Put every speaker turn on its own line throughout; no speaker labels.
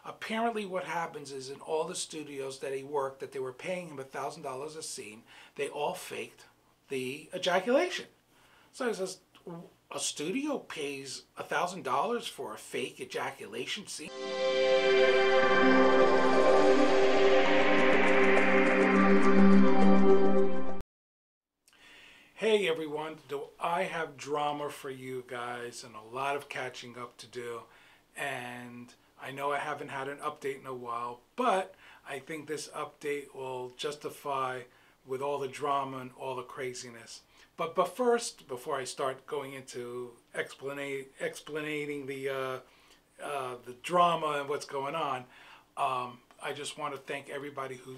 Apparently what happens is in all the studios that he worked, that they were paying him $1,000 a scene, they all faked the ejaculation. So he says, a studio pays $1,000 for a fake ejaculation scene? Hey everyone, do I have drama for you guys and a lot of catching up to do. And I know I haven't had an update in a while, but I think this update will justify with all the drama and all the craziness. But first, before I start going into explaining the drama and what's going on, I just want to thank everybody who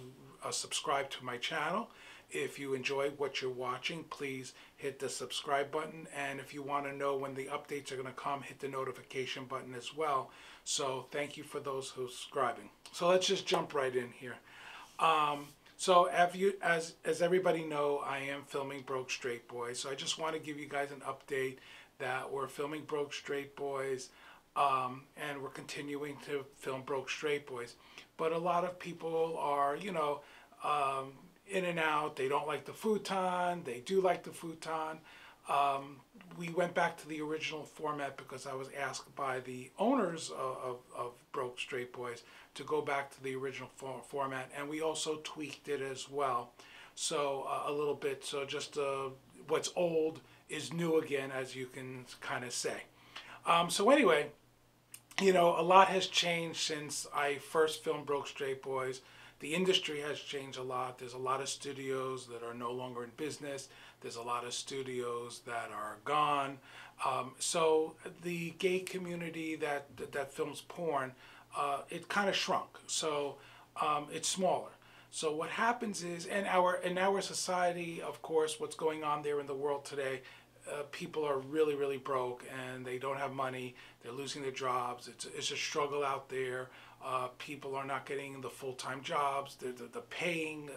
subscribed to my channel. If you enjoy what you're watching, please hit the subscribe button. And if you want to know when the updates are going to come, hit the notification button as well. So thank you for those who are subscribing. So let's just jump right in here. So as everybody know, I am filming Broke Straight Boys. So I just want to give you guys an update that we're filming Broke Straight Boys. And we're continuing to film Broke Straight Boys. But a lot of people are, you know, in and out. They don't like the futon. They do like the futon. We went back to the original format because I was asked by the owners of Broke Straight Boys to go back to the original format, and we also tweaked it as well. So a little bit. So just what's old is new again, as you can kind of say. So anyway, you know, a lot has changed since I first filmed Broke Straight Boys. The industry has changed a lot. There's a lot of studios that are no longer in business. There's a lot of studios that are gone. So the gay community that films porn, it kind of shrunk. So it's smaller. So what happens is, in our society, of course, what's going on there in the world today, people are really broke and they don't have money. They're losing their jobs. It's a struggle out there. People are not getting the full-time jobs. The paying,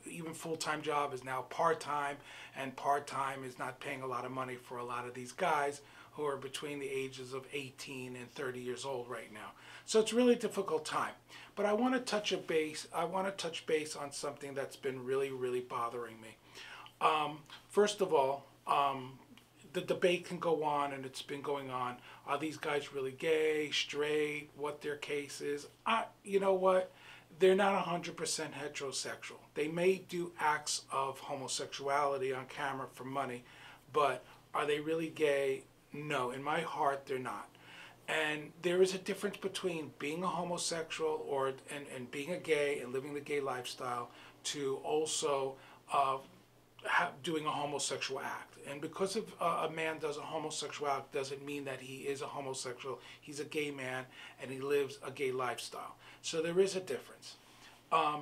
even full-time job is now part-time, and part-time is not paying a lot of money for a lot of these guys who are between the ages of 18 and 30 years old right now. So it's really a difficult time. But I want to touch base on something that's been really bothering me. First of all, the debate can go on, and it's been going on. Are these guys really gay, straight, what their case is? You know what? They're not 100% heterosexual. They may do acts of homosexuality on camera for money, but are they really gay? No, in my heart, they're not. And there is a difference between being a homosexual and being a gay and living the gay lifestyle to also doing a homosexual act. And because if a man does a homosexual act doesn't mean that he is a homosexual. He's a gay man and he lives a gay lifestyle. So there is a difference.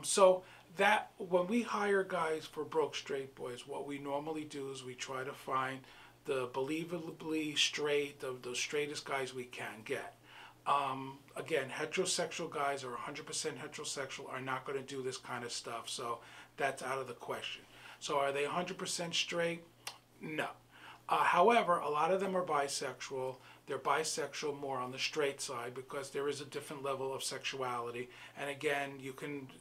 So that when we hire guys for Broke Straight Boys, what we normally do is we try to find the believably straight, the straightest guys we can get. Again, heterosexual guys or 100% heterosexual are not going to do this kind of stuff. So that's out of the question. So are they 100% straight? No. However, a lot of them are bisexual. They're bisexual more on the straight side because there is a different level of sexuality. And again,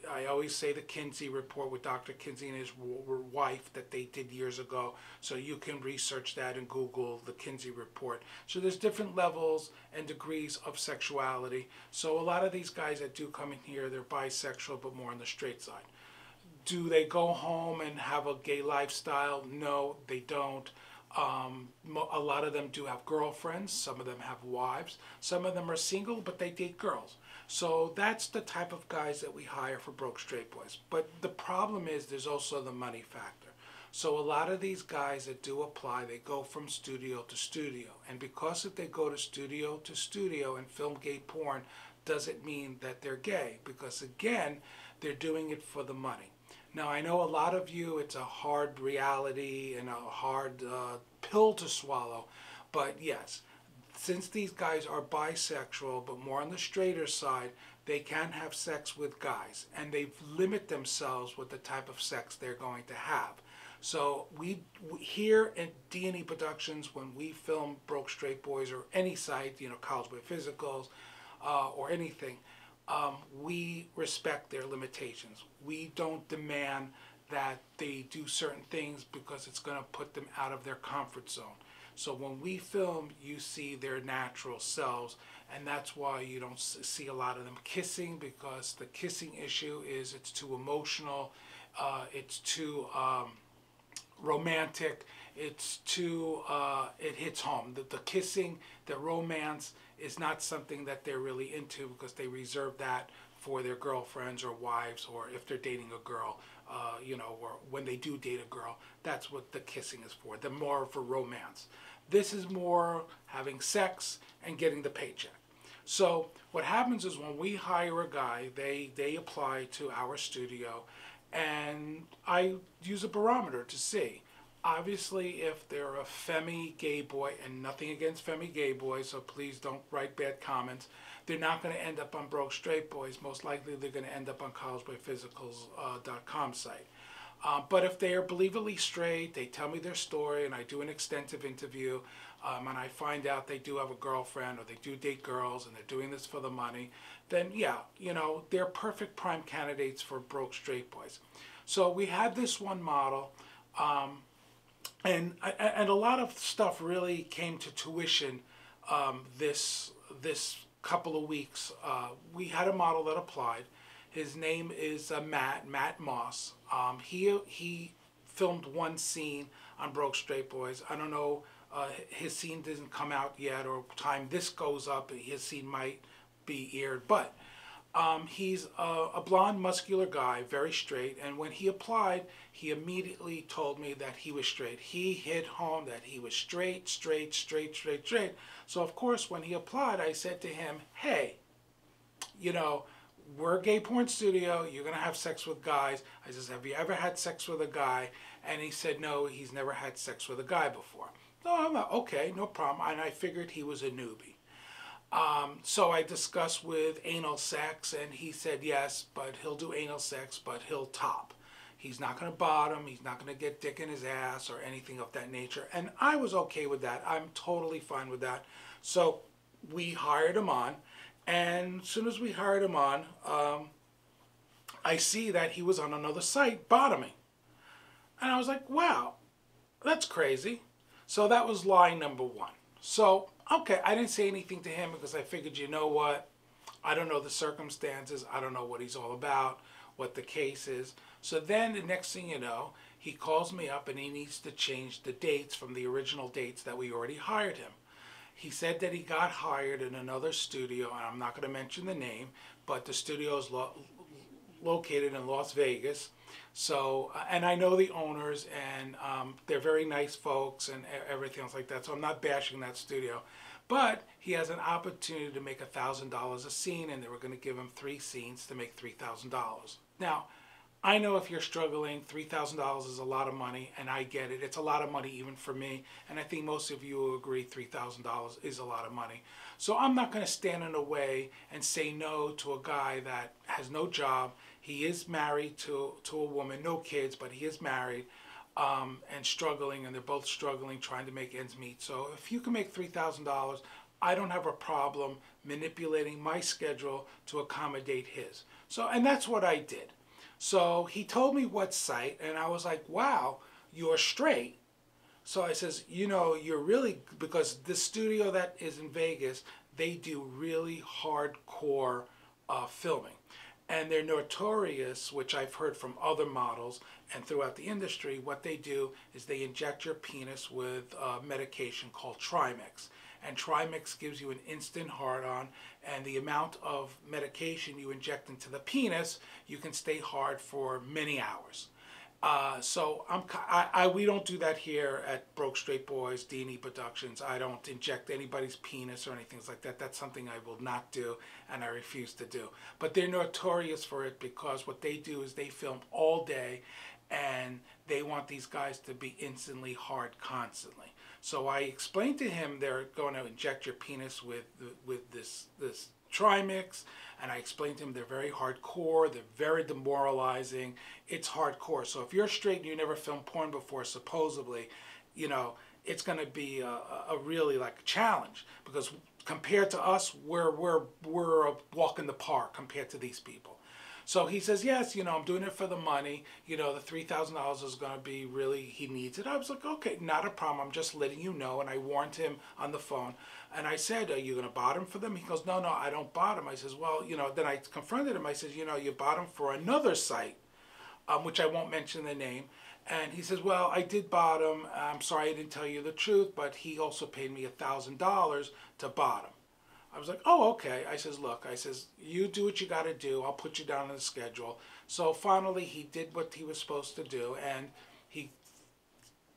I always say the Kinsey report with Dr. Kinsey and his wife that they did years ago. So you can research that and Google the Kinsey report. So there's different levels and degrees of sexuality. So a lot of these guys that do come in here, they're bisexual but more on the straight side. Do they go home and have a gay lifestyle? No, they don't. A lot of them do have girlfriends. Some of them have wives. Some of them are single, but they date girls. So that's the type of guys that we hire for Broke Straight Boys. But the problem is there's also the money factor. So a lot of these guys that do apply, they go from studio to studio. And because if they go to studio and film gay porn, doesn't mean that they're gay. Because again, they're doing it for the money. Now, I know a lot of you, it's a hard reality and a hard pill to swallow, but yes, since these guys are bisexual, but more on the straighter side, they can have sex with guys, and they limit themselves with the type of sex they're going to have. So we here at D&E Productions, when we film Broke Straight Boys or any site, you know, College Boy Physicals or anything, we respect their limitations. We don't demand that they do certain things because it's going to put them out of their comfort zone. So when we film, you see their natural selves, and that's why you don't see a lot of them kissing, because the kissing issue is it's too emotional, it's too romantic, it's too, it hits home. The kissing, the romance is not something that they're really into, because they reserve that for their girlfriends or wives, or if they're dating a girl, or when they do date a girl, that's what the kissing is for. They're more for romance. This is more having sex and getting the paycheck. So what happens is when we hire a guy, they apply to our studio, and I use a barometer to see. Obviously, if they're a femi gay boy, and nothing against femi gay boys, so please don't write bad comments, they're not going to end up on Broke Straight Boys. Most likely they're going to end up on collegeboyphysicals.com site. But if they are believably straight, they tell me their story, and I do an extensive interview, and I find out they do have a girlfriend, or they do date girls, and they're doing this for the money, then yeah, they're perfect prime candidates for Broke Straight Boys. So we had this one model, and a lot of stuff really came to tuition this couple of weeks. We had a model that applied. His name is Matt Moss. He filmed one scene on Broke Straight Boys. I don't know, his scene didn't come out yet, or time this goes up, his scene might be aired, but he's a blonde, muscular guy, very straight, and when he applied, he immediately told me that he was straight. He hit home that he was straight. So of course, when he applied, I said to him, hey, we're a gay porn studio, you're going to have sex with guys. I says, have you ever had sex with a guy? And he said, no, he's never had sex with a guy before. No, I'm not, okay, no problem. And I figured he was a newbie. So I discussed with anal sex, and he said yes, but he'll do anal sex, but he'll top. He's not going to bottom, he's not going to get dick in his ass or anything of that nature. And I was okay with that. I'm totally fine with that. So we hired him on. And as soon as we hired him on, I see that he was on another site bottoming. And I was like, wow, that's crazy. So that was lie number one. So, okay, I didn't say anything to him because I figured, you know what? I don't know the circumstances. I don't know what he's all about, what the case is. So then the next thing you know, he calls me up and he needs to change the dates from the original dates that we already hired him. He said that he got hired in another studio, and I'm not going to mention the name, but the studio is located in Las Vegas. So, and I know the owners, and they're very nice folks and everything else like that, so I'm not bashing that studio. But he has an opportunity to make $1,000 a scene, and they were going to give him 3 scenes to make $3,000. Now, I know if you're struggling, $3,000 is a lot of money, and I get it. It's a lot of money even for me, and I think most of you will agree $3,000 is a lot of money. So I'm not going to stand in the way and say no to a guy that has no job. He is married to a woman, no kids, but he is married and struggling, and they're both struggling, trying to make ends meet. So if you can make $3,000, I don't have a problem manipulating my schedule to accommodate his. So, and that's what I did. So he told me what site, and I was like, wow, you're straight. So I says, you're really, because the studio that is in Vegas, they do really hardcore filming. And they're notorious, which I've heard from other models and throughout the industry, what they do is they inject your penis with medication called Trimix. And Trimix gives you an instant hard-on, and the amount of medication you inject into the penis, you can stay hard for many hours. So we don't do that here at Broke Straight Boys, D&E Productions. I don't inject anybody's penis or anything like that. That's something I will not do, and I refuse to do. But they're notorious for it because what they do is they film all day, and they want these guys to be instantly hard constantly. So I explained to him they're going to inject your penis with this Trimix, and I explained to him they're very hardcore, they're very demoralizing, it's hardcore. So if you're straight and you never filmed porn before, supposedly, it's going to be a really like a challenge, because compared to us, we're a walk in the park compared to these people. So he says, yes, I'm doing it for the money. The $3,000 is going to be really, he needs it. I was like, okay, not a problem. I'm just letting you know. And I warned him on the phone. And I said, are you going to bottom for them? He goes, no, I don't bottom. I says, well, then I confronted him. I says, you bottom for another site, which I won't mention the name. And he says, well, I did bottom. I'm sorry I didn't tell you the truth, but he also paid me $1,000 to bottom. I was like, oh, okay. I says, look, you do what you got to do. I'll put you down on the schedule. So finally, he did what he was supposed to do, and he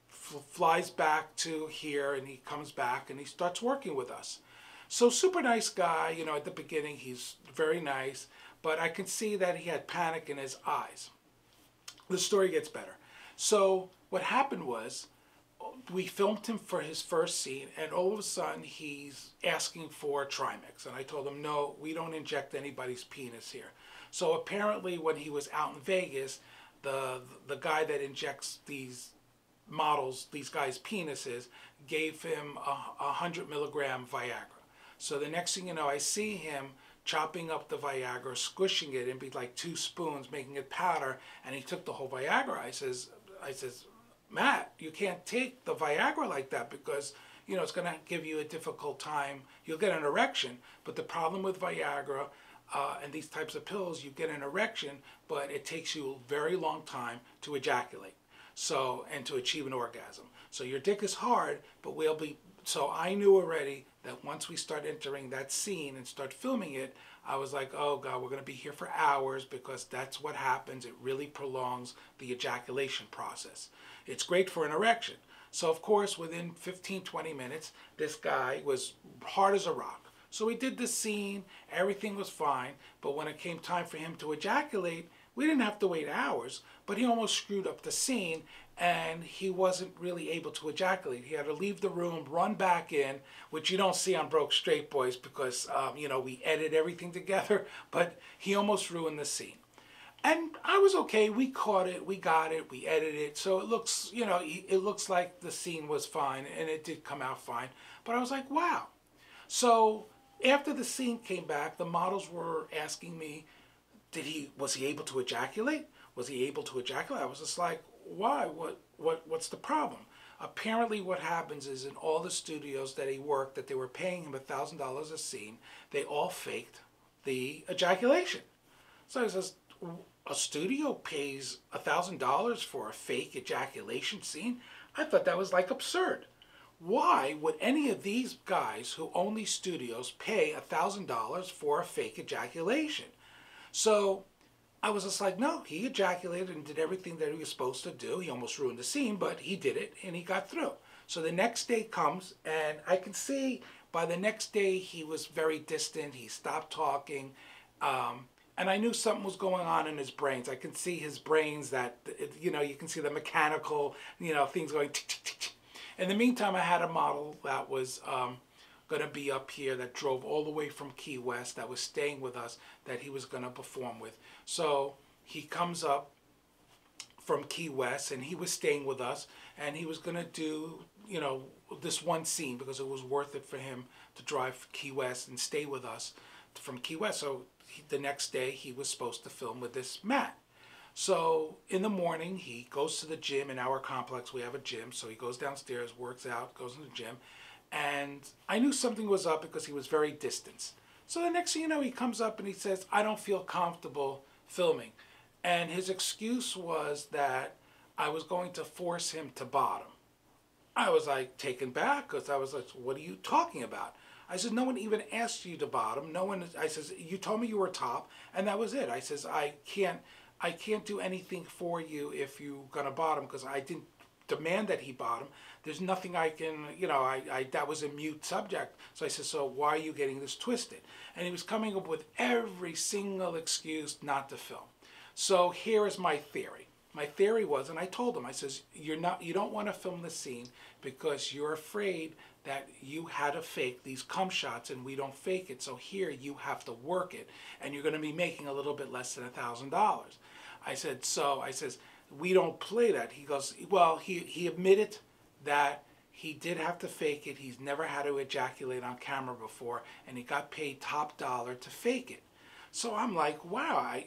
flies back to here, and he comes back, and he starts working with us. So super nice guy. At the beginning, he's very nice, but I can see that he had panic in his eyes. The story gets better. So what happened was, we filmed him for his first scene, and all of a sudden he's asking for Trimix. And I told him, no, we don't inject anybody's penis here. So apparently when he was out in Vegas, the guy that injects these models, these guys' penises, gave him 100 milligram Viagra. So the next thing you know, I see him chopping up the Viagra, squishing it, and be like 2 spoons, making it powder, and he took the whole Viagra. I says, Matt, you can't take the Viagra like that because, it's going to give you a difficult time. You'll get an erection, but the problem with Viagra and these types of pills, you get an erection, but it takes you a very long time to ejaculate, and to achieve an orgasm. So your dick is hard, but so I knew already that once we start entering that scene and start filming it, I was like, oh God, we're going to be here for hours because that's what happens. It really prolongs the ejaculation process. It's great for an erection. So of course, within 15, 20 minutes, this guy was hard as a rock. So we did the scene, everything was fine, but when it came time for him to ejaculate, we didn't have to wait hours, but he almost screwed up the scene and he wasn't really able to ejaculate. He had to leave the room, run back in, which you don't see on Broke Straight Boys because, we edit everything together, but he almost ruined the scene. And I was okay. We caught it. We got it. We edited it. So it looks, it looks like the scene was fine, and it did come out fine. But I was like, wow. So after the scene came back, the models were asking me, was he able to ejaculate? Was he able to ejaculate? I was just like, why? What's the problem? Apparently what happens is in all the studios that he worked, that they were paying him $1,000 a scene, they all faked the ejaculation. So I says, a studio pays $1,000 for a fake ejaculation scene? I thought that was like absurd. Why would any of these guys who own these studios pay $1,000 for a fake ejaculation? So I was just like, no, he ejaculated and did everything that he was supposed to do. He almost ruined the scene, but he did it and he got through. So the next day comes and I can see by the next day he was very distant. He stopped talking. And I knew something was going on in his brains. I can see his brains that, you can see the mechanical, things going tick, tick, tick, tick. In the meantime, I had a model that was going to be up here that drove all the way from Key West, that was staying with us, that he was going to perform with. So he comes up from Key West and he was staying with us and he was going to do, this one scene because it was worth it for him to drive Key West and stay with us from Key West. So the next day he was supposed to film with this Matt. So in the morning he goes to the gym in our complex. We have a gym, so he goes downstairs, works out, goes in the gym, and I knew something was up because he was very distant. So the next thing you know, he comes up and he says, I don't feel comfortable filming. And his excuse was that I was going to force him to bottom. I was like taken back because I was like, what are you talking about? I said, no one even asked you to bottom. No one, I says, you told me you were top, and that was it. I says, I can't do anything for you if you're going to bottom because I didn't demand that he bottom. There's nothing I can, that was a mute subject. So I said, so why are you getting this twisted? And he was coming up with every single excuse not to film. So here is my theory. My theory was, and I told him, I says, you don't want to film the scene because you're afraid that you had to fake these cum shots and we don't fake it. So here you have to work it and you're going to be making a little bit less than $1,000. I said, we don't play that. He goes, well, he admitted that he did have to fake it. He's never had to ejaculate on camera before, and he got paid top dollar to fake it. So I'm like, wow, I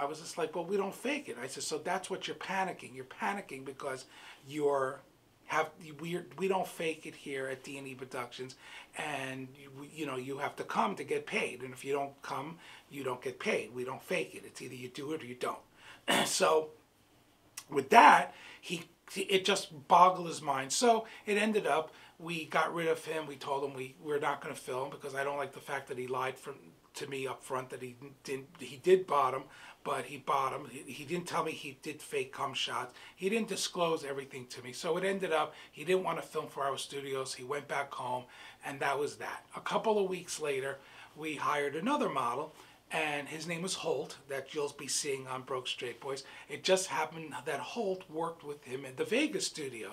was just like, well, we don't fake it. I said, so that's what you're panicking. You're panicking because we don't fake it here at D&E Productions, and you have to come to get paid. And if you don't come, you don't get paid. We don't fake it. It's either you do it or you don't. So with that, it just boggled his mind. So it ended up, we got rid of him. We told him we're not going to film because I don't like the fact that he lied to me up front that he did bottom, but he bottomed. He didn't tell me he did fake cum shots. He didn't disclose everything to me. So it ended up, he didn't want to film for our studios. He went back home, and that was that. A couple of weeks later, we hired another model, and his name was Holt, that you'll be seeing on Broke Straight Boys. It just happened that Holt worked with him in the Vegas studio.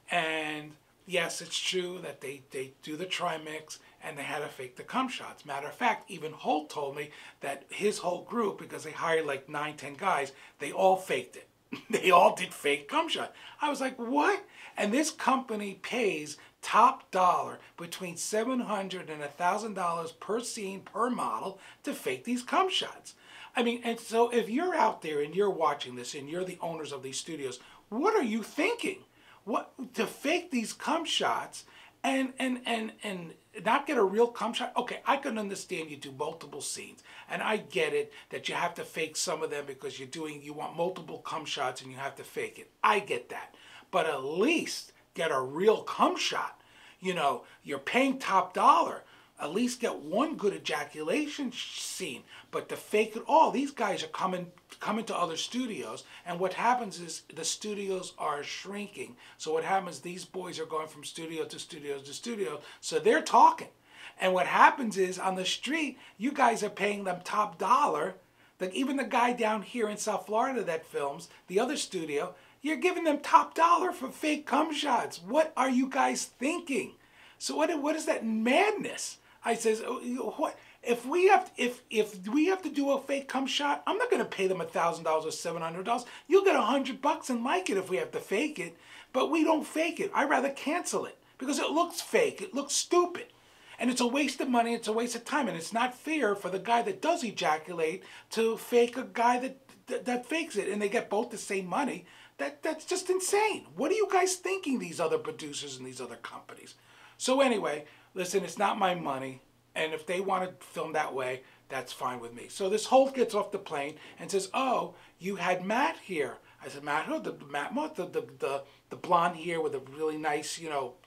And yes, it's true that they do the trimix and they had to fake the cum shots. Matter of fact, even Holt told me that his whole group, because they hired like 9, 10 guys, they all faked it. They all did fake cum shots. I was like, what? And this company pays top dollar between $700 and $1,000 per scene per model to fake these cum shots. I mean, and so if you're out there and you're watching this and you're the owners of these studios, what are you thinking? What to fake these cum shots and not get a real cum shot? Okay, I can understand you do multiple scenes, and I get it that you have to fake some of them because you want multiple cum shots and you have to fake it. I get that, but at least get a real cum shot. You're paying top dollar. At least get one good ejaculation scene. But to fake it all, these guys are coming to other studios, and what happens is the studios are shrinking. So what happens, these boys are going from studio to studio to studio, so they're talking. And what happens is on the street, you guys are paying them top dollar. Like even the guy down here in South Florida that films, the other studio, you're giving them top dollar for fake cum shots. What are you guys thinking? So what is that madness? I says, what if we have to do a fake cum shot? I'm not going to pay them $1,000 or $700. You'll get $100 and like it if we have to fake it, but we don't fake it. I'd rather cancel it because it looks fake. It looks stupid, and it's a waste of money. It's a waste of time, and it's not fair for the guy that does ejaculate to fake a guy that fakes it, and they get both the same money. That's just insane. What are you guys thinking? These other producers and these other companies. So anyway. Listen, it's not my money, and if they want to film that way, that's fine with me. So this Holt gets off the plane and says, oh, you had Matt here. I said, Matt who? Matt Moore, the blonde here with a really nice,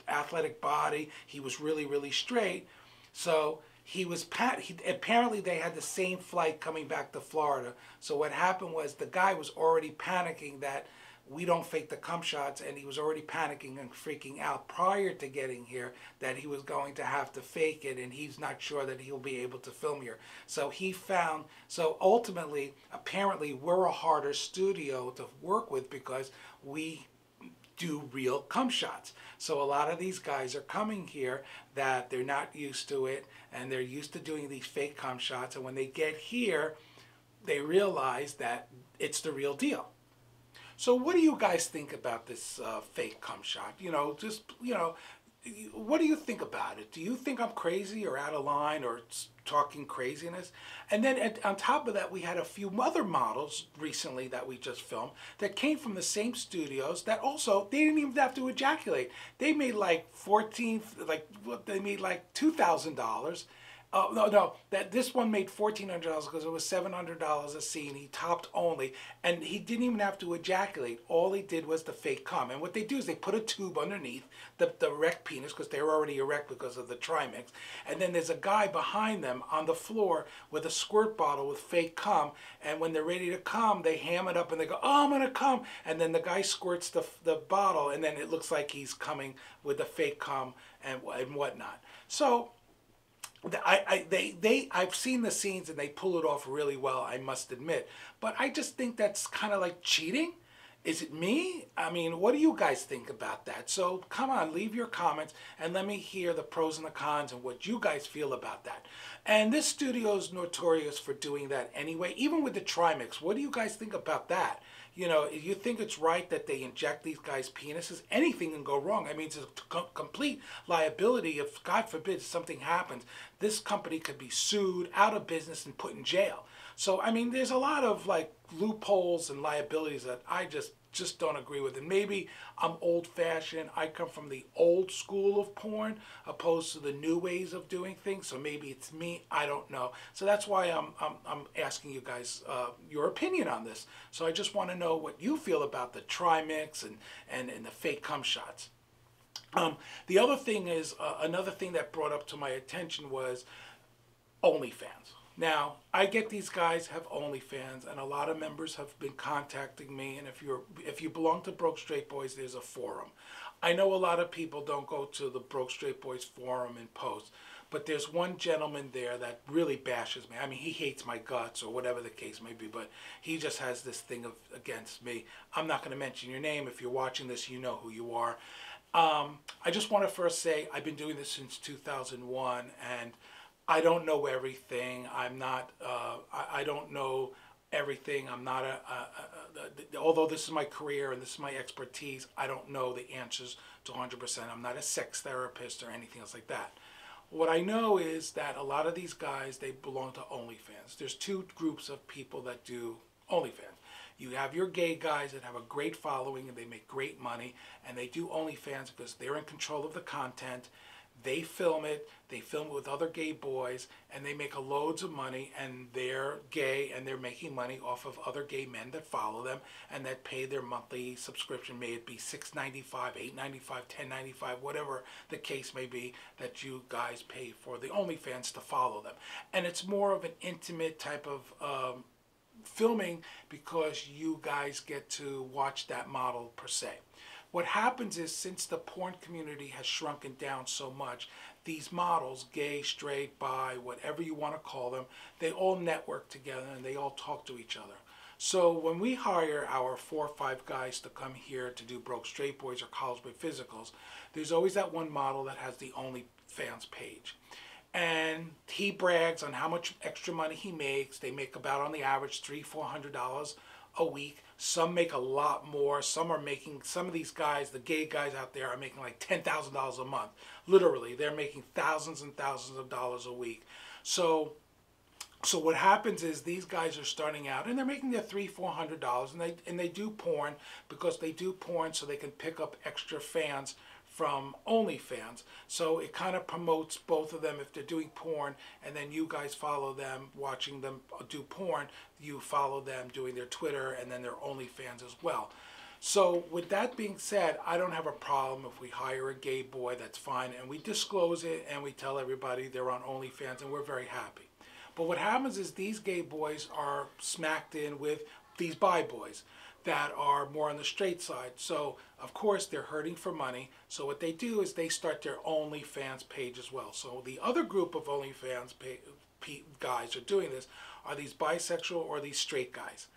athletic body. He was really, really straight. So apparently they had the same flight coming back to Florida. So what happened was the guy was already panicking that we don't fake the cum shots, and he was already panicking and freaking out prior to getting here that he was going to have to fake it, and he's not sure that he'll be able to film here. So ultimately, apparently, we're a harder studio to work with because we do real cum shots. So a lot of these guys are coming here that they're not used to it, and they're used to doing these fake cum shots, and when they get here, they realize that it's the real deal. So what do you guys think about this fake cum shot? What do you think about it? Do you think I'm crazy or out of line or talking craziness? And then on top of that, we had a few other models recently that we just filmed that came from the same studios that also, they didn't even have to ejaculate. They made like $2,000. No, this one made $1,400 because it was $700 a scene. He topped only, and he didn't even have to ejaculate. All he did was the fake cum. And what they do is they put a tube underneath the erect penis because they were already erect because of the trimix. And then there's a guy behind them on the floor with a squirt bottle with fake cum. And when they're ready to cum, they ham it up and they go, oh, I'm going to cum. And then the guy squirts the bottle, and then it looks like he's coming with the fake cum and whatnot. So I've seen the scenes and they pull it off really well, I must admit. But I just think that's kind of like cheating. Is it me? I mean, what do you guys think about that? So come on, leave your comments and let me hear the pros and the cons and what you guys feel about that. And this studio is notorious for doing that anyway, even with the Trimix. What do you guys think about that? You know, you think it's right that they inject these guys' penises? Anything can go wrong. I mean, it's a complete liability. If, God forbid, something happens, this company could be sued, out of business, and put in jail. So, I mean, there's a lot of, like, loopholes and liabilities that I just don't agree with. And maybe I'm old-fashioned. I come from the old school of porn opposed to the new ways of doing things. So maybe it's me. I don't know. So that's why I'm asking you guys your opinion on this. So I just want to know what you feel about the Trimix and the fake cum shots. The other thing is, another thing that brought up to my attention was OnlyFans. Now, I get these guys have OnlyFans, and a lot of members have been contacting me. And if you belong to Broke Straight Boys, there's a forum. I know a lot of people don't go to the Broke Straight Boys forum and post, but there's one gentleman there that really bashes me. I mean, he hates my guts or whatever the case may be, but he just has this thing against me. I'm not going to mention your name. If you're watching this, you know who you are. I just want to first say I've been doing this since 2001, and I don't know everything. I'm not, I don't know everything. I'm not although this is my career and this is my expertise, I don't know the answers to 100%. I'm not a sex therapist or anything else like that. What I know is that a lot of these guys, they belong to OnlyFans. There's two groups of people that do OnlyFans. You have your gay guys that have a great following and they make great money, and they do OnlyFans because they're in control of the content. They film it with other gay boys, and they make loads of money, and they're gay, and they're making money off of other gay men that follow them and that pay their monthly subscription, may it be $6.95, $8.95, $10.95, whatever the case may be, that you guys pay for the OnlyFans to follow them. And it's more of an intimate type of filming because you guys get to watch that model per se. What happens is, since the porn community has shrunken down so much, these models, gay, straight, bi, whatever you want to call them, they all network together and they all talk to each other. So when we hire our 4 or 5 guys to come here to do Broke Straight Boys or College Boy Physicals, there's always that one model that has the OnlyFans page. And he brags on how much extra money he makes. They make about, on the average, $300–400 a week. Some make a lot more. Some of these guys, the gay guys out there, are making like $10,000 a month. Literally, they're making thousands and thousands of dollars a week. So what happens is, these guys are starting out and they're making their $300–400, and they do porn because they do porn so they can pick up extra fans from OnlyFans. So it kind of promotes both of them. If they're doing porn and then you guys follow them, watching them do porn, you follow them doing their Twitter and then their OnlyFans as well. So with that being said, I don't have a problem if we hire a gay boy. That's fine, and we disclose it and we tell everybody they're on OnlyFans, and we're very happy. But what happens is, these gay boys are smacked in with these bi boys that are more on the straight side. So of course they're hurting for money. So what they do is they start their OnlyFans page as well. So the other group of OnlyFans guys are doing this are these bisexual or these straight guys.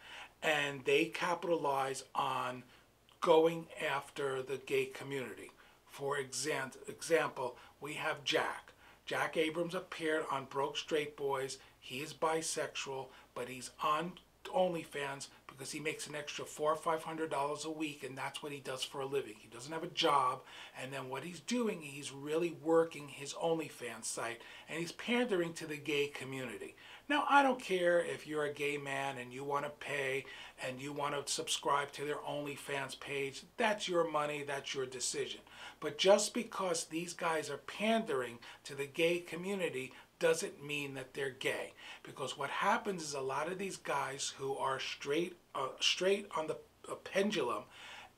And they capitalize on going after the gay community. For example, we have Jack. Jack Abrams appeared on Broke Straight Boys. He is bisexual, but he's on OnlyFans because he makes an extra $400 or $500 a week, and that's what he does for a living. He doesn't have a job, and then what he's doing, he's really working his OnlyFans site, and he's pandering to the gay community. Now, I don't care if you're a gay man and you want to pay and you want to subscribe to their OnlyFans page. That's your money, that's your decision. But just because these guys are pandering to the gay community doesn't mean that they're gay. Because what happens is, a lot of these guys who are straight on the pendulum,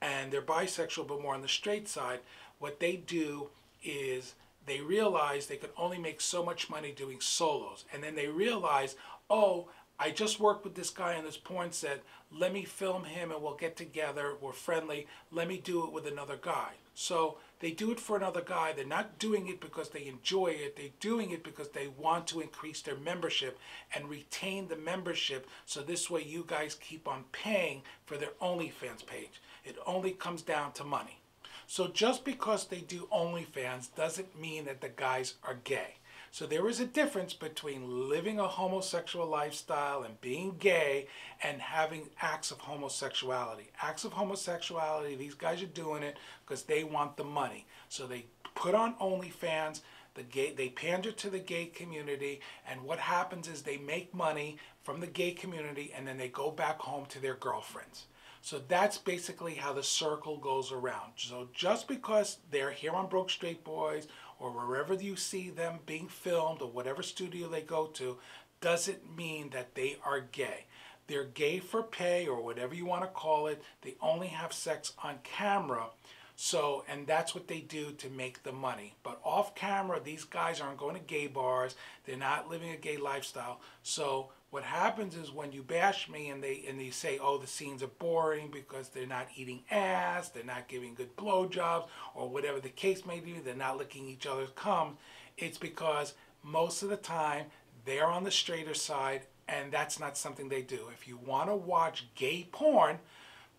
and they're bisexual but more on the straight side, what they do is they realize they can only make so much money doing solos. And then they realize, oh, I just worked with this guy on this porn set. Let me film him and we'll get together. We're friendly. Let me do it with another guy. So They do it for another guy. They're not doing it because they enjoy it. They're doing it because they want to increase their membership and retain the membership, so this way you guys keep on paying for their OnlyFans page. It only comes down to money. So just because they do OnlyFans doesn't mean that the guys are gay. So there is a difference between living a homosexual lifestyle and being gay and having acts of homosexuality. Acts of homosexuality, these guys are doing it because they want the money. So they put on OnlyFans, they pander to the gay community, and what happens is they make money from the gay community and then they go back home to their girlfriends. So that's basically how the circle goes around. So just because they're here on Broke Straight Boys or wherever you see them being filmed or whatever studio they go to, doesn't mean that they are gay. They're gay for pay or whatever you want to call it. They only have sex on camera. So, and that's what they do to make the money. But off camera, these guys aren't going to gay bars. They're not living a gay lifestyle. So what happens is when you bash me and they say, oh, the scenes are boring because they're not eating ass, they're not giving good blowjobs, or whatever the case may be, they're not licking each other's cum, it's because most of the time they're on the straighter side, and that's not something they do. If you want to watch gay porn,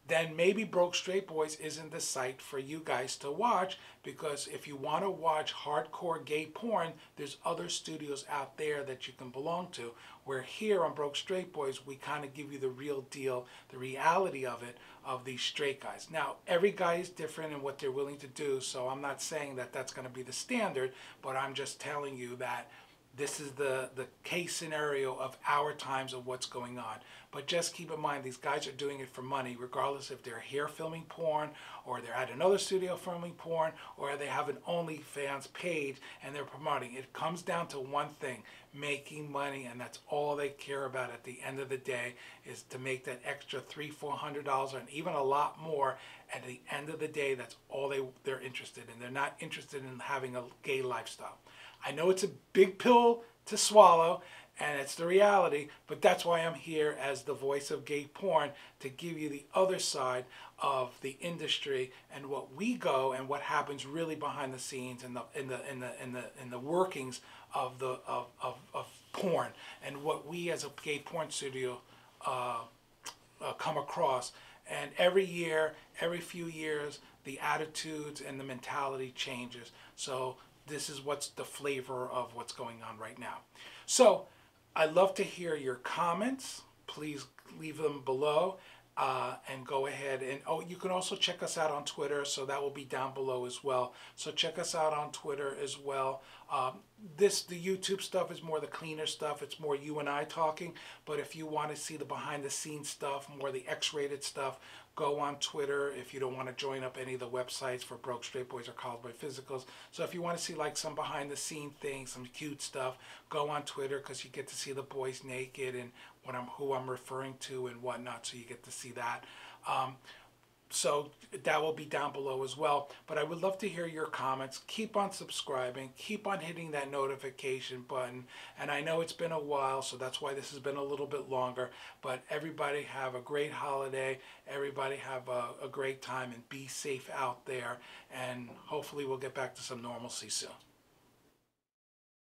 then maybe Broke Straight Boys isn't the site for you guys to watch, because if you want to watch hardcore gay porn, there's other studios out there that you can belong to. Where here on Broke Straight Boys, we kind of give you the real deal, the reality of it, of these straight guys. Now, every guy is different in what they're willing to do, so I'm not saying that that's going to be the standard, but I'm just telling you that this is the case scenario of our times of what's going on. But just keep in mind, these guys are doing it for money, regardless if they're here filming porn, or they're at another studio filming porn, or they have an OnlyFans page and they're promoting. It comes down to one thing, making money, and that's all they care about at the end of the day, is to make that extra $300-400 and even a lot more. At the end of the day, that's all they're interested in. They're not interested in having a gay lifestyle. I know it's a big pill to swallow, and it's the reality, but that's why I'm here as the voice of gay porn, to give you the other side of the industry and what we go and what happens really behind the scenes and in the workings of porn, and what we as a gay porn studio come across. And every year, every few years, the attitudes and the mentality changes. So this is what's the flavor of what's going on right now. So I'd love to hear your comments. Please leave them below, and go ahead and, oh, you can also check us out on Twitter, so that will be down below as well. So check us out on Twitter as well. The YouTube stuff is more the cleaner stuff. It's more you and I talking. But if you want to see the behind the scenes stuff, more the X-rated stuff, go on Twitter. If you don't want to join up any of the websites for Broke Straight Boys or College Boy Physicals. So if you want to see like some behind the scene things, some cute stuff, go on Twitter, because you get to see the boys naked and who I'm referring to and whatnot. So you get to see that. So that will be down below as well. But I would love to hear your comments. Keep on subscribing. Keep on hitting that notification button. And I know it's been a while, so that's why this has been a little bit longer. But everybody have a great holiday. Everybody have a great time, and be safe out there. And hopefully we'll get back to some normalcy soon.